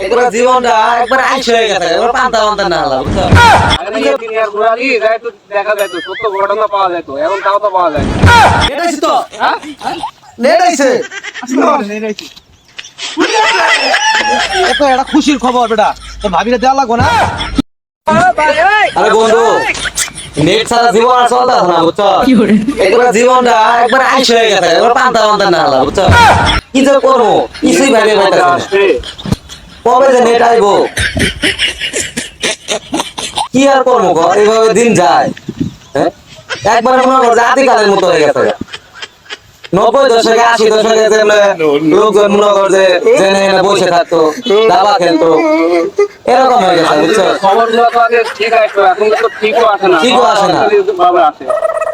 এগুলো জীবনটা একবার আইস হয়ে গেছে, এবার পান্তা পান্তা না হলো, বুঝছো? দেখা যায় তো সত্য ঘটনা পাওয়া যায় তো, এখন তাও তো পাওয়া যায় না। এটাই তো হ্যাঁ? লেট আইছে। এত একটা খুশির খবর বেটা, তো ভাবিরে দেওয়া লাগবো না। আরে বন্ধু, নেট ছাড়া জীবন আর চলতেছে না, বুঝছো? এগুলো জীবনটা একবার আইস হয়ে গেছে, এবার পান্তা পান্তা না হলো, বুঝছো? কি যে করবো কিছুই ভাবে পাইতেছি না। কবে যে নেট আইবো, কি আর করবো গো? এইভাবে দিন যায়। হ্যাঁ, একবার মনে করো যে আদিকালের মতো হয়ে গেছে। 90 দশকে 80 দশকে যেমন লোকজন মনে করো যে জেনে এনে বসে থাকতো, দাবা খেলতো, এরকম হয়ে গেছে, বুঝছো? খবরগুলো তো আগে ঠিক আসতো, এখন তো ঠিকও আসে না। ঠিকও আসে না। ভাবে আসে,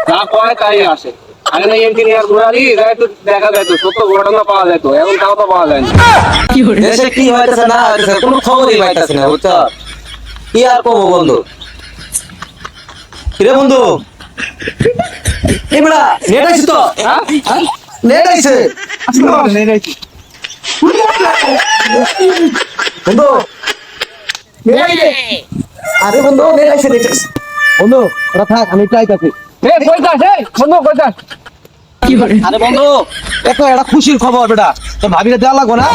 যা কয় তাই আসে। আগে না ইঞ্জিনিয়ার ঘোরালি তো দেখা যায় তো সত্য ঘটনা পাওয়া যায় তো, এখন তাও তো পাওয়া যায় না। দেশে কি হইতেছে না হইতেছে কোনো খবরই পাইতেছি না, বুঝছো? কি আর করবো বন্ধু? কিরে বন্ধু, এবারা নেট আইছে তো? হ্যাঁ? নেট আইছে বন্ধু। আরে বন্ধু, নেট আইছে, নেট আইছে। বন্ধু ওরা থাক, আমি একটু আইতাছি। কই যাস? বন্ধু কই যাস? আরে বন্ধু, এত একটা খুশির খবর বেটা, তো ভাবিরে দেওয়া লাগবো না।